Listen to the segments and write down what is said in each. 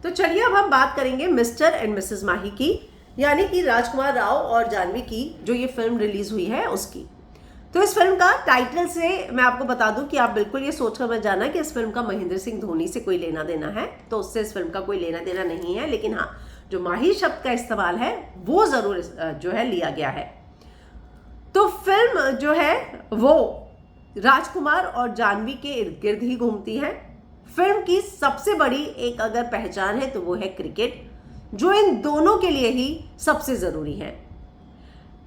तो चलिए अब हम बात करेंगे मिस्टर एंड मिसेस माही की, यानी कि राजकुमार राव और जाह्नवी की जो ये फिल्म रिलीज हुई है उसकी। तो इस फिल्म का टाइटल से मैं आपको बता दूं कि आप बिल्कुल ये सोचकर मत जाना कि इस फिल्म का महेंद्र सिंह धोनी से कोई लेना देना है, तो उससे इस फिल्म का कोई लेना देना नहीं है। लेकिन हाँ, जो माही शब्द का इस्तेमाल है वो जरूर जो है लिया गया है। तो फिल्म जो है वो राजकुमार और जाह्नवी के इर्द गिर्द ही घूमती है। फिल्म की सबसे बड़ी एक अगर पहचान है तो वो है क्रिकेट, जो इन दोनों के लिए ही सबसे जरूरी है।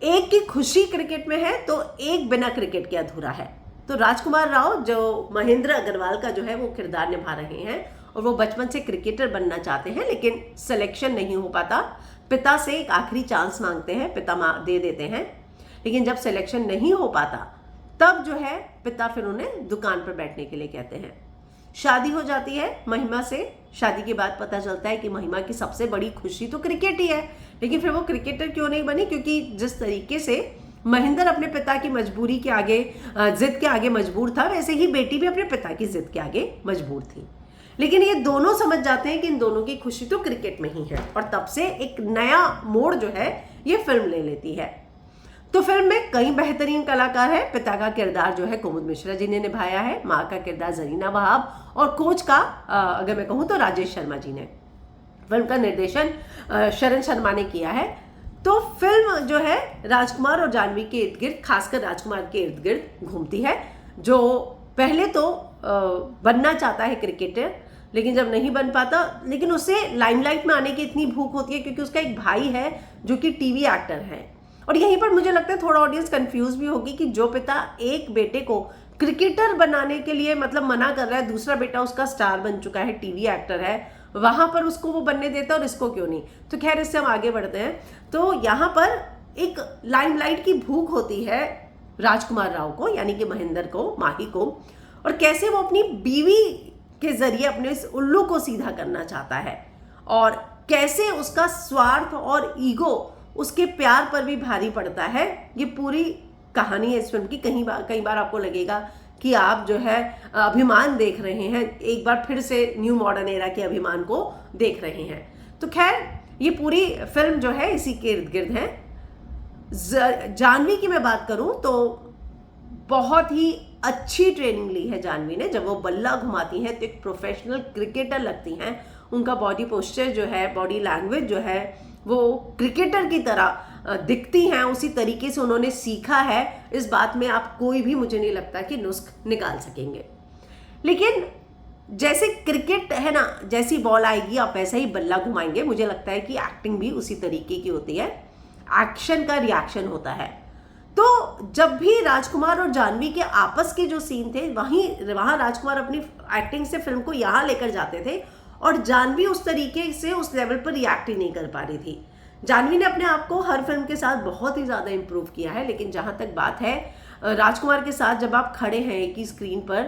एक की खुशी क्रिकेट में है तो एक बिना क्रिकेट के अधूरा है। तो राजकुमार राव जो महेंद्र अग्रवाल का जो है वो किरदार निभा रहे हैं और वो बचपन से क्रिकेटर बनना चाहते हैं, लेकिन सिलेक्शन नहीं हो पाता। पिता से एक आखिरी चांस मांगते हैं, पिता दे देते हैं, लेकिन जब सिलेक्शन नहीं हो पाता तब जो है पिता फिर उन्हें दुकान पर बैठने के लिए कहते हैं। शादी हो जाती है महिमा से। शादी के बाद पता चलता है कि महिमा की सबसे बड़ी खुशी तो क्रिकेट ही है, लेकिन फिर वो क्रिकेटर क्यों नहीं बनी, क्योंकि जिस तरीके से महेंद्र अपने पिता की मजबूरी के आगे, जिद के आगे मजबूर था, वैसे ही बेटी भी अपने पिता की जिद के आगे मजबूर थी। लेकिन ये दोनों समझ जाते हैं कि इन दोनों की खुशी तो क्रिकेट में ही है, और तब से एक नया मोड़ जो है ये फिल्म ले लेती है। तो फिल्म में कई बेहतरीन कलाकार हैं। पिता का किरदार जो है कुमुद मिश्रा जी ने निभाया है, माँ का किरदार जरीना वहाब, और कोच का अगर मैं कहूँ तो राजेश शर्मा जी ने। फिल्म का निर्देशन शरण शर्मा ने किया है। तो फिल्म जो है राजकुमार और जाह्नवी के इर्द गिर्द, खासकर राजकुमार के इर्द गिर्द घूमती है, जो पहले तो बनना चाहता है क्रिकेटर, लेकिन जब नहीं बन पाता, लेकिन उसे लाइमलाइट में आने की इतनी भूख होती है क्योंकि उसका एक भाई है जो कि टीवी एक्टर है। और यहीं पर मुझे लगता है थोड़ा ऑडियंस कंफ्यूज भी होगी कि जो पिता एक बेटे को क्रिकेटर बनाने के लिए मतलब मना कर रहा है, दूसरा बेटा उसका स्टार बन चुका है, टीवी एक्टर है, वहां पर उसको वो बनने देता और इसको क्यों नहीं। तो खैर, इससे हम आगे बढ़ते हैं। तो यहाँ पर एक लाइमलाइट की भूख होती है राजकुमार राव को, यानी कि महेंद्र को, माही को, और कैसे वो अपनी बीवी के जरिए अपने इस उल्लू को सीधा करना चाहता है, और कैसे उसका स्वार्थ और ईगो उसके प्यार पर भी भारी पड़ता है। ये पूरी कहानी है इस फिल्म की। कई बार आपको लगेगा कि आप जो है अभिमान देख रहे हैं, एक बार फिर से न्यू मॉडर्न एरा के अभिमान को देख रहे हैं। तो खैर, ये पूरी फिल्म जो है इसी के इर्द गिर्द है। जाह्नवी की मैं बात करूं तो बहुत ही अच्छी ट्रेनिंग ली है जाह्नवी ने। जब वो बल्ला घुमाती हैं तो एक प्रोफेशनल क्रिकेटर लगती हैं। उनका बॉडी पोस्चर जो है, बॉडी लैंग्वेज जो है, वो क्रिकेटर की तरह दिखती हैं। उसी तरीके से उन्होंने सीखा है। इस बात में आप कोई भी, मुझे नहीं लगता कि नुस्ख निकाल सकेंगे। लेकिन जैसे क्रिकेट है ना, जैसी बॉल आएगी आप वैसा ही बल्ला घुमाएंगे। मुझे लगता है कि एक्टिंग भी उसी तरीके की होती है, एक्शन का रिएक्शन होता है। तो जब भी राजकुमार और जाह्नवी के आपस के जो सीन थे, वहां राजकुमार अपनी एक्टिंग से फिल्म को यहाँ लेकर जाते थे, और जाह्नवी उस तरीके से उस लेवल पर रिएक्ट ही नहीं कर पा रही थी। जाह्नवी ने अपने आप को हर फिल्म के साथ बहुत ही ज़्यादा इम्प्रूव किया है, लेकिन जहाँ तक बात है राजकुमार के साथ जब आप खड़े हैं एक ही स्क्रीन पर,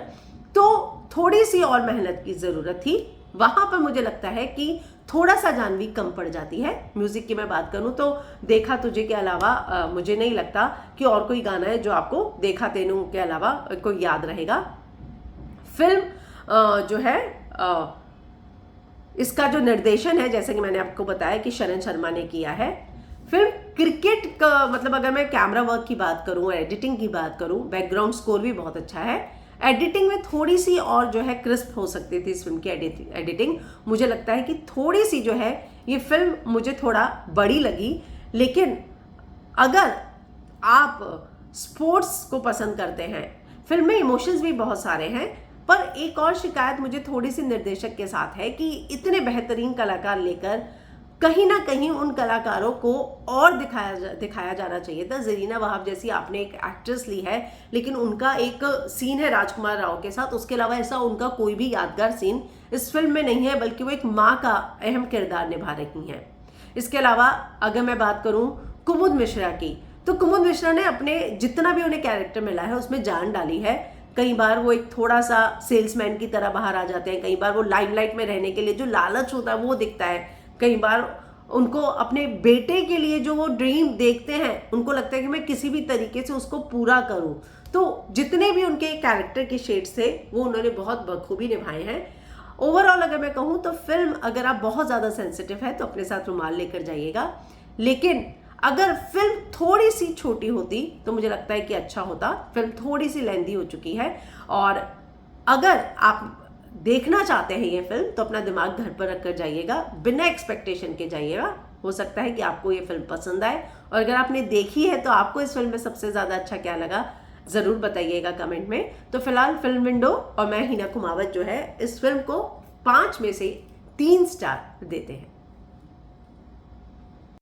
तो थोड़ी सी और मेहनत की ज़रूरत थी। वहाँ पर मुझे लगता है कि थोड़ा सा जाह्नवी कम पड़ जाती है। म्यूज़िक की मैं बात करूँ तो देखा तुझे के अलावा मुझे नहीं लगता कि और कोई गाना है जो आपको देखा तेनू के अलावा कोई याद रहेगा। फिल्म जो है इसका जो निर्देशन है, जैसे कि मैंने आपको बताया कि शरण शर्मा ने किया है। फिल्म क्रिकेट का मतलब, अगर मैं कैमरा वर्क की बात करूं, एडिटिंग की बात करूं, बैकग्राउंड स्कोर भी बहुत अच्छा है। एडिटिंग में थोड़ी सी और जो है क्रिस्प हो सकती थी इस फिल्म की एडिटिंग। मुझे लगता है कि थोड़ी सी जो है ये फिल्म मुझे थोड़ा बड़ी लगी। लेकिन अगर आप स्पोर्ट्स को पसंद करते हैं, फिल्म में इमोशंस भी बहुत सारे हैं, पर एक और शिकायत मुझे थोड़ी सी निर्देशक के साथ है कि इतने बेहतरीन कलाकार लेकर कहीं ना कहीं उन कलाकारों को और दिखाया जाना चाहिए था। जरीना वहाब जैसी आपने एक एक्ट्रेस ली है, लेकिन उनका एक सीन है राजकुमार राव के साथ, उसके अलावा ऐसा उनका कोई भी यादगार सीन इस फिल्म में नहीं है, बल्कि वो एक माँ का अहम किरदार निभा रही हैं। इसके अलावा अगर मैं बात करूँ कुमुद मिश्रा की, तो कुमुद मिश्रा ने अपने जितना भी उन्हें कैरेक्टर मिला है उसमें जान डाली है। कई बार वो एक थोड़ा सा सेल्समैन की तरह बाहर आ जाते हैं, कई बार वो लाइमलाइट में रहने के लिए जो लालच होता है वो दिखता है, कई बार उनको अपने बेटे के लिए जो वो ड्रीम देखते हैं उनको लगता है कि मैं किसी भी तरीके से उसको पूरा करूं। तो जितने भी उनके कैरेक्टर के शेड्स थे वो उन्होंने बहुत बखूबी निभाए हैं। ओवरऑल अगर मैं कहूँ तो फिल्म, अगर आप बहुत ज़्यादा सेंसिटिव है तो अपने साथ रुमाल लेकर जाइएगा, लेकिन अगर फिल्म थोड़ी सी छोटी होती तो मुझे लगता है कि अच्छा होता। फिल्म थोड़ी सी लेंदी हो चुकी है, और अगर आप देखना चाहते हैं ये फिल्म तो अपना दिमाग घर पर रख कर जाइएगा, बिना एक्सपेक्टेशन के जाइएगा। हो सकता है कि आपको ये फिल्म पसंद आए, और अगर आपने देखी है तो आपको इस फिल्म में सबसे ज़्यादा अच्छा क्या लगा ज़रूर बताइएगा कमेंट में। तो फिलहाल फिल्म विंडो और मैं हिना कुमावत जो है इस फिल्म को 5 में से 3 स्टार देते हैं।